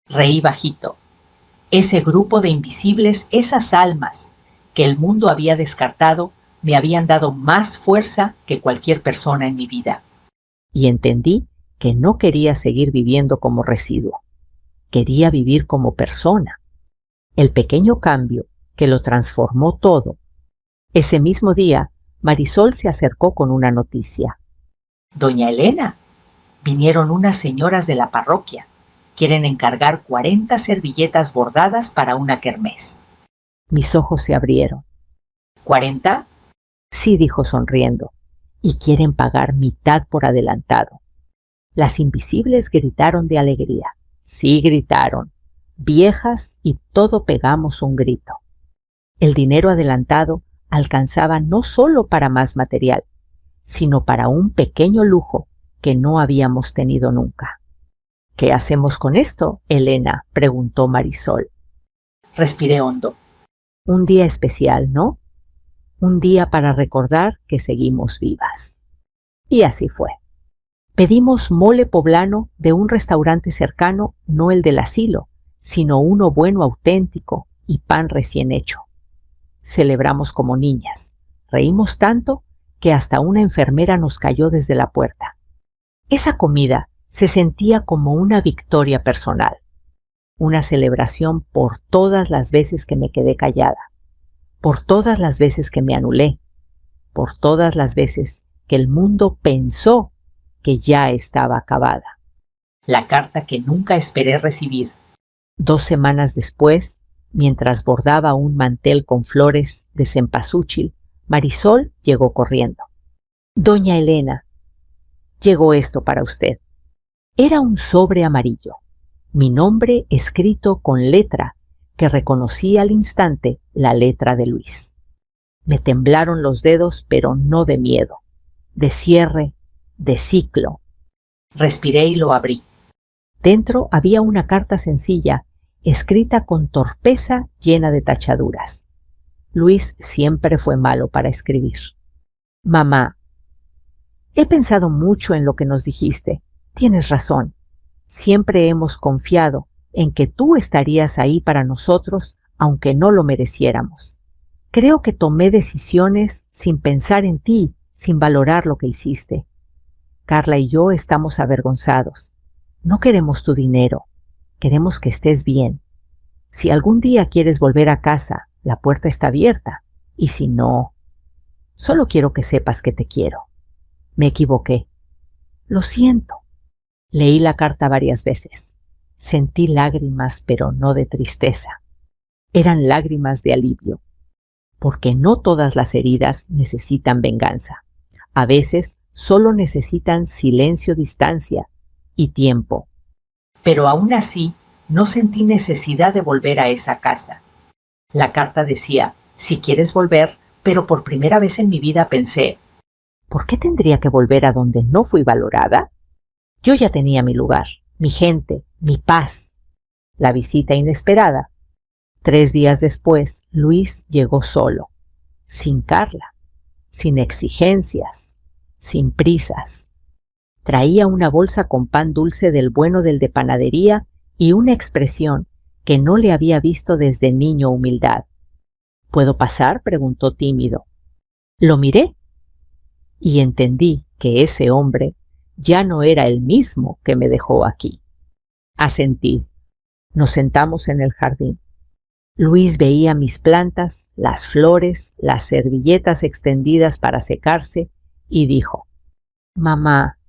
Reí bajito. Ese grupo de invisibles, esas almas que el mundo había descartado, me habían dado más fuerza que cualquier persona en mi vida. Y entendí que no quería seguir viviendo como residuo. Quería vivir como persona. El pequeño cambio que lo transformó todo. Ese mismo día, Marisol se acercó con una noticia. Doña Elena, vinieron unas señoras de la parroquia. Quieren encargar 40 servilletas bordadas para una kermés. Mis ojos se abrieron. ¿40? Sí, dijo sonriendo. Y quieren pagar mitad por adelantado. Las invisibles gritaron de alegría. Sí, gritaron. Viejas y todo pegamos un grito. El dinero adelantado alcanzaba no solo para más material, sino para un pequeño lujo que no habíamos tenido nunca. ¿Qué hacemos con esto, Elena?, preguntó Marisol. Respiré hondo. Un día especial, ¿no? Un día para recordar que seguimos vivas. Y así fue. Pedimos mole poblano de un restaurante cercano, no el del asilo, sino uno bueno, auténtico, y pan recién hecho. Celebramos como niñas. Reímos tanto que hasta una enfermera nos cayó desde la puerta. Esa comida se sentía como una victoria personal, una celebración por todas las veces que me quedé callada, por todas las veces que me anulé, por todas las veces que el mundo pensó que ya estaba acabada. La carta que nunca esperé recibir. 2 semanas después, mientras bordaba un mantel con flores de cempasúchil, Marisol llegó corriendo. Doña Elena, llegó esto para usted. Era un sobre amarillo, mi nombre escrito con letra que reconocí al instante la letra de Luis. Me temblaron los dedos, pero no de miedo, de cierre, de ciclo. Respiré y lo abrí. Dentro había una carta sencilla, escrita con torpeza llena de tachaduras. Luis siempre fue malo para escribir. Mamá, he pensado mucho en lo que nos dijiste. Tienes razón. Siempre hemos confiado en que tú estarías ahí para nosotros, aunque no lo mereciéramos. Creo que tomé decisiones sin pensar en ti, sin valorar lo que hiciste. Carla y yo estamos avergonzados. No queremos tu dinero. Queremos que estés bien. Si algún día quieres volver a casa, la puerta está abierta. Y si no, solo quiero que sepas que te quiero. Me equivoqué. Lo siento. Leí la carta varias veces. Sentí lágrimas, pero no de tristeza. Eran lágrimas de alivio. Porque no todas las heridas necesitan venganza. A veces solo necesitan silencio, distancia y tiempo. Pero aún así, No sentí necesidad de volver a esa casa. La carta decía, si quieres volver, pero por primera vez en mi vida pensé, ¿por qué tendría que volver a donde no fui valorada? Yo ya tenía mi lugar, mi gente, mi paz. La visita inesperada. 3 días después, Luis llegó solo, sin Carla, sin exigencias, sin prisas. Traía una bolsa con pan dulce del bueno del de panadería y una expresión que no le había visto desde niño: humildad. ¿Puedo pasar?, preguntó tímido. Lo miré y entendí que ese hombre ya no era el mismo que me dejó aquí. Asentí. Nos sentamos en el jardín. Luis veía mis plantas, las flores, las servilletas extendidas para secarse, y dijo: «Mamá,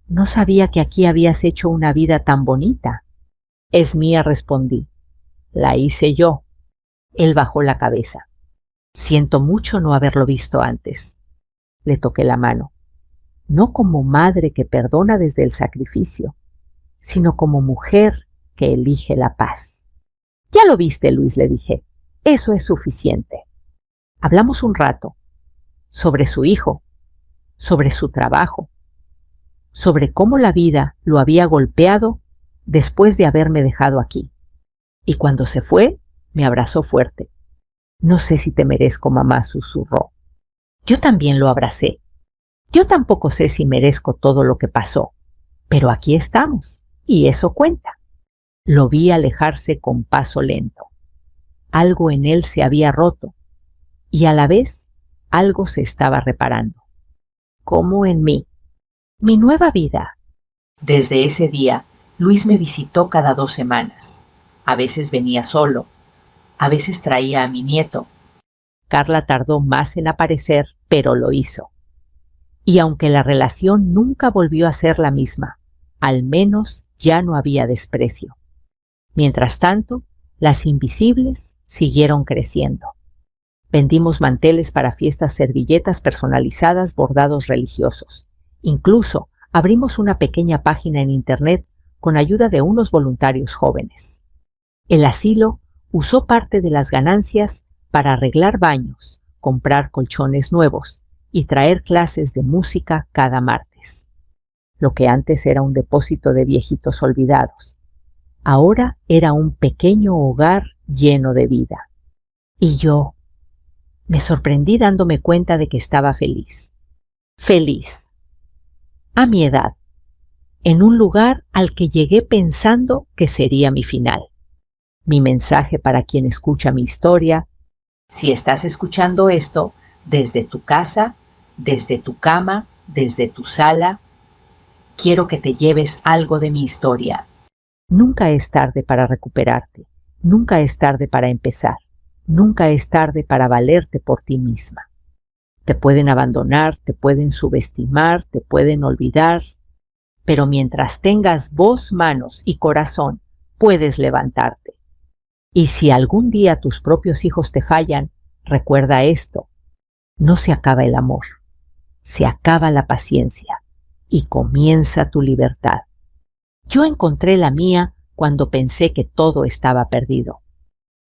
no sabía que aquí habías hecho una vida tan bonita». «Es mía», respondí. «La hice yo». Él bajó la cabeza. «Siento mucho no haberlo visto antes». Le toqué la mano, no como madre que perdona desde el sacrificio, sino como mujer que elige la paz. «Ya lo viste, Luis», le dije. «Eso es suficiente». Hablamos un rato sobre su hijo, sobre su trabajo, sobre cómo la vida lo había golpeado después de haberme dejado aquí. Y cuando se fue, me abrazó fuerte. «No sé si te merezco, mamá», susurró. Yo también lo abracé. Yo tampoco sé si merezco todo lo que pasó, pero aquí estamos, y eso cuenta. Lo vi alejarse con paso lento. Algo en él se había roto, y a la vez algo se estaba reparando. Como en mí. Mi nueva vida. Desde ese día, Luis me visitó cada 2 semanas. A veces venía solo, a veces traía a mi nieto. Carla tardó más en aparecer, pero lo hizo. Y aunque la relación nunca volvió a ser la misma, al menos ya no había desprecio. Mientras tanto, las invisibles siguieron creciendo. Vendimos manteles para fiestas, servilletas personalizadas, bordados religiosos. Incluso abrimos una pequeña página en Internet con ayuda de unos voluntarios jóvenes. El asilo usó parte de las ganancias para arreglar baños, comprar colchones nuevos y traer clases de música cada martes. Lo que antes era un depósito de viejitos olvidados, ahora era un pequeño hogar lleno de vida. Y yo me sorprendí dándome cuenta de que estaba feliz. Feliz. A mi edad, en un lugar al que llegué pensando que sería mi final. Mi mensaje para quien escucha mi historia: si estás escuchando esto desde tu casa, desde tu cama, desde tu sala, quiero que te lleves algo de mi historia. Nunca es tarde para recuperarte, nunca es tarde para empezar, nunca es tarde para valerte por ti misma. Te pueden abandonar, te pueden subestimar, te pueden olvidar, pero mientras tengas voz, manos y corazón, puedes levantarte. Y si algún día tus propios hijos te fallan, recuerda esto: no se acaba el amor, se acaba la paciencia y comienza tu libertad. Yo encontré la mía cuando pensé que todo estaba perdido.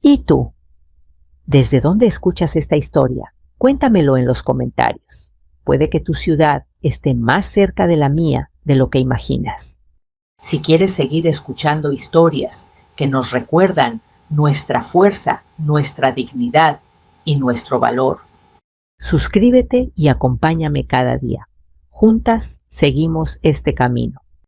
¿Y tú? ¿Desde dónde escuchas esta historia? Cuéntamelo en los comentarios. Puede que tu ciudad esté más cerca de la mía de lo que imaginas. Si quieres seguir escuchando historias que nos recuerdan nuestra fuerza, nuestra dignidad y nuestro valor, suscríbete y acompáñame cada día. Juntas seguimos este camino.